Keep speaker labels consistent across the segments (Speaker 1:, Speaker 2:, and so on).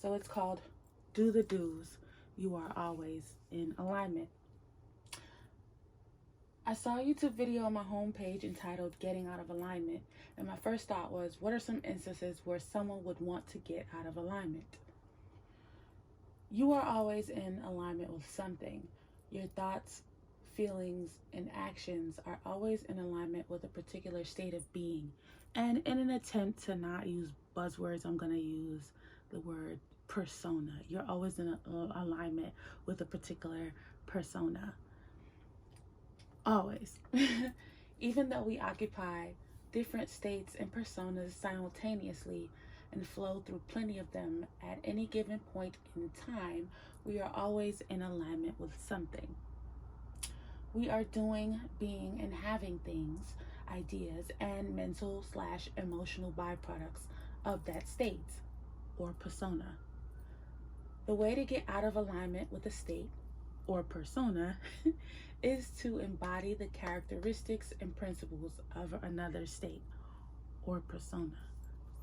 Speaker 1: So it's called Do the Do's. You are always in alignment. I saw a YouTube video on my homepage entitled Getting Out of Alignment, and my first thought was, what are some instances where someone would want to get out of alignment? You are always in alignment with something. Your thoughts, feelings, and actions are always in alignment with a particular state of being. And in an attempt to not use buzzwords, I'm going to use the word persona. You're always in alignment with a particular persona. Always. Even though we occupy different states and personas simultaneously and flow through plenty of them at any given point in time, we are always in alignment with something. We are doing, being, and having things, ideas, and mental/emotional byproducts of that state or persona. The way to get out of alignment with a state or persona is to embody the characteristics and principles of another state or persona.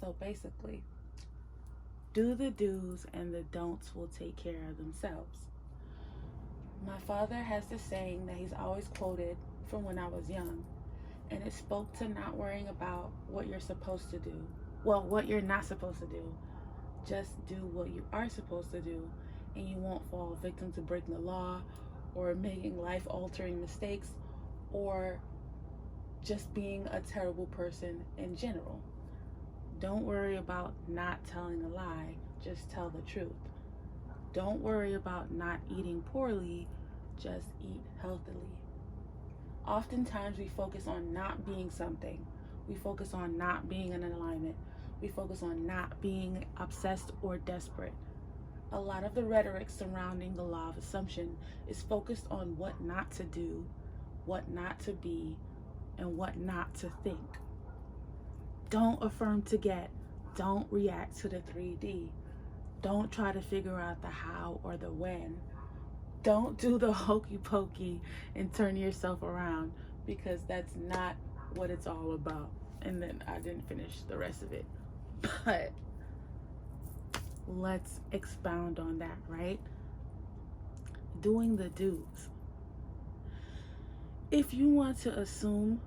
Speaker 1: So basically, do the do's and the don'ts will take care of themselves. My father has this saying that he's always quoted from when I was young, and it spoke to not worrying about what you're supposed to do. Well, what you're not supposed to do. Just do what you are supposed to do, and you won't fall victim to breaking the law or making life-altering mistakes or just being a terrible person in general. Don't worry about not telling a lie, just tell the truth. Don't worry about not eating poorly, just eat healthily. Oftentimes we focus on not being something. We focus on not being in alignment. We focus on not being obsessed or desperate. A lot of the rhetoric surrounding the law of assumption is focused on what not to do, what not to be, and what not to think. Don't affirm to get. Don't react to the 3D. Don't try to figure out the how or the when. Don't do the hokey pokey and turn yourself around, because that's not what it's all about. And then I didn't finish the rest of it. But let's expound on that, right? Doing the do's. If you want to assume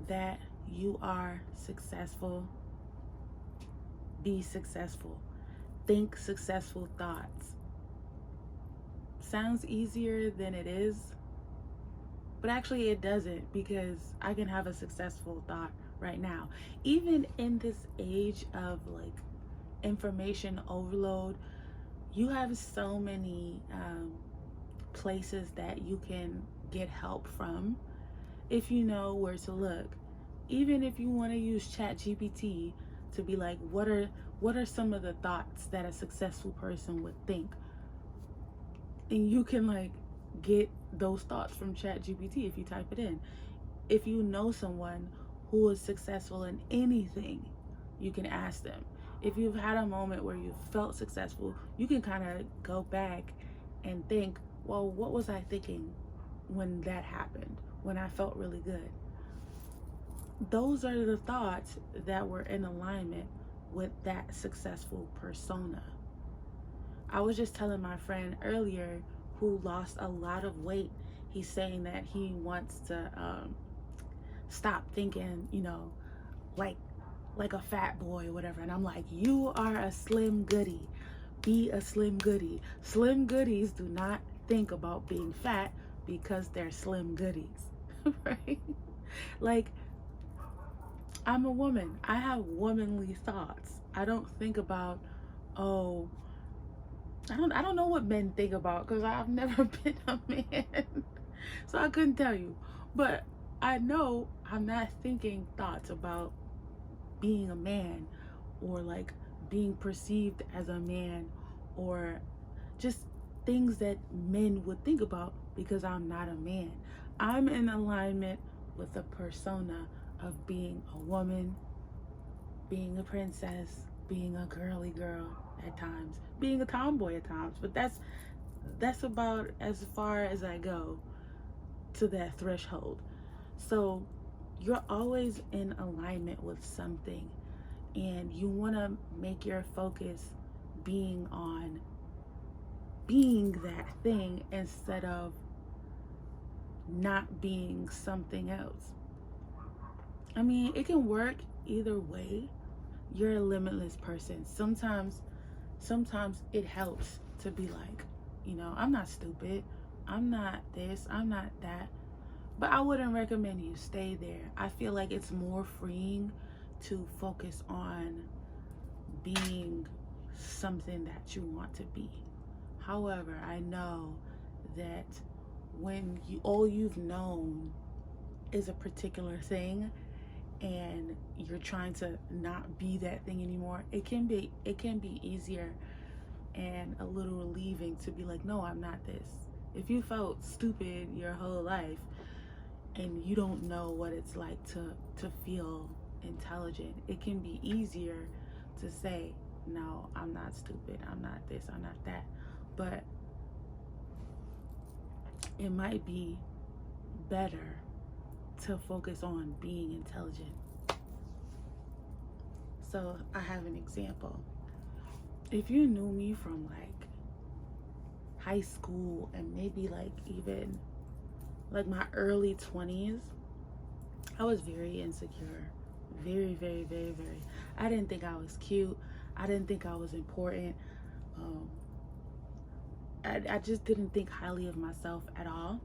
Speaker 1: that you are successful, be successful. Think successful thoughts. Sounds easier than it is, but actually it doesn't, because I can have a successful thought right now. Even in this age of like information overload, you have so many places that you can get help from if you know where to look. Even if you want to use ChatGPT to be like, what are some of the thoughts that a successful person would think, and you can like get those thoughts from ChatGPT if you type it in. If you know someone who is successful in anything, you can ask them. If you've had a moment where you felt successful, you can kind of go back and think, well, what was I thinking when that happened, when I felt really good? Those are the thoughts that were in alignment with that successful persona. I was just telling my friend earlier who lost a lot of weight. He's saying that he wants to stop thinking, like a fat boy or whatever. And I'm like, you are a slim goodie. Be a slim goodie. Slim goodies do not think about being fat because they're slim goodies, right? Like, I'm a woman. I have womanly thoughts. I don't think about, oh, I don't know what men think about, because I've never been a man. So I couldn't tell you. But I know I'm not thinking thoughts about being a man, or like being perceived as a man, or just things that men would think about, because I'm not a man. I'm in alignment with the persona of being a woman, being a princess, being a girly girl at times, being a tomboy at times. But that's about as far as I go to that threshold. So you're always in alignment with something, and you want to make your focus being on being that thing instead of not being something else. I mean, it can work either way. You're a limitless person. Sometimes it helps to be like, I'm not stupid. I'm not this, I'm not that. But I wouldn't recommend you stay there. I feel like it's more freeing to focus on being something that you want to be. However, I know that when all you've known is a particular thing and you're trying to not be that thing anymore, it can be easier and a little relieving to be like, no, I'm not this. If you felt stupid your whole life and you don't know what it's like to feel intelligent, it can be easier to say, no, I'm not stupid, I'm not this, I'm not that. But it might be better to focus on being intelligent. So I have an example. If you knew me from like high school and maybe like even like my early 20s, I was very insecure. Very, very, very, very. I didn't think I was cute. I didn't think I was important. Um, I just didn't think highly of myself at all.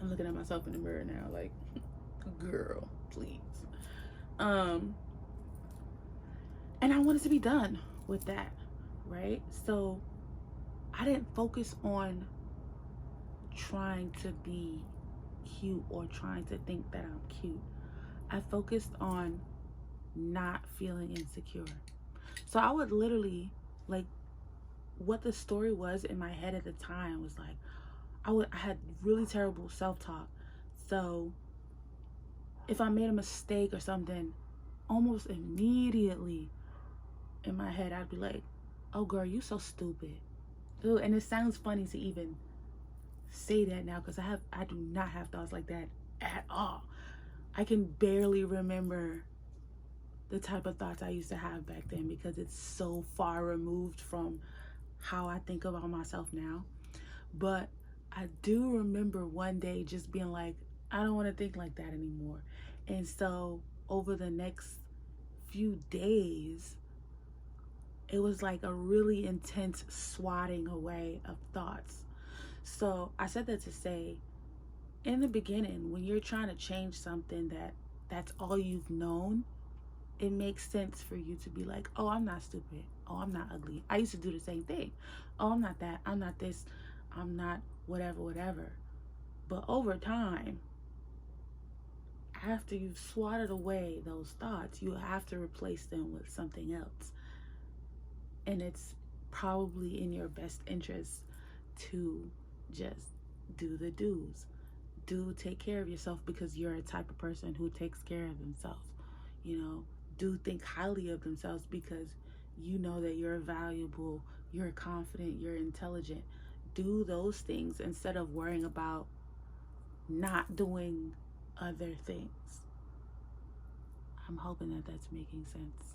Speaker 1: I'm looking at myself in the mirror now like, girl, please. And I wanted to be done with that, right? So I didn't focus on trying to be cute or trying to think that I'm cute. I focused on not feeling insecure. So I would literally, like, what the story was in my head at the time was like, I had really terrible self-talk. So if I made a mistake or something, almost immediately in my head I'd be like, oh girl, you so stupid. Ooh, and it sounds funny to even say that now because I do not have thoughts like that at all. I can barely remember the type of thoughts I used to have back then because it's so far removed from how I think about myself now. But I do remember one day just being like, I don't want to think like that anymore. And so over the next few days, it was like a really intense swatting away of thoughts. So I said that to say, in the beginning, when you're trying to change something that's all you've known, it makes sense for you to be like, oh, I'm not stupid. Oh, I'm not ugly. I used to do the same thing. Oh, I'm not that. I'm not this. I'm not whatever, whatever. But over time, after you've swatted away those thoughts, you have to replace them with something else. And it's probably in your best interest to just do the do's. Do take care of yourself because you're a type of person who takes care of themselves. Do think highly of themselves because you know that you're valuable, you're confident, you're intelligent. Do those things instead of worrying about not doing other things. I'm hoping that that's making sense.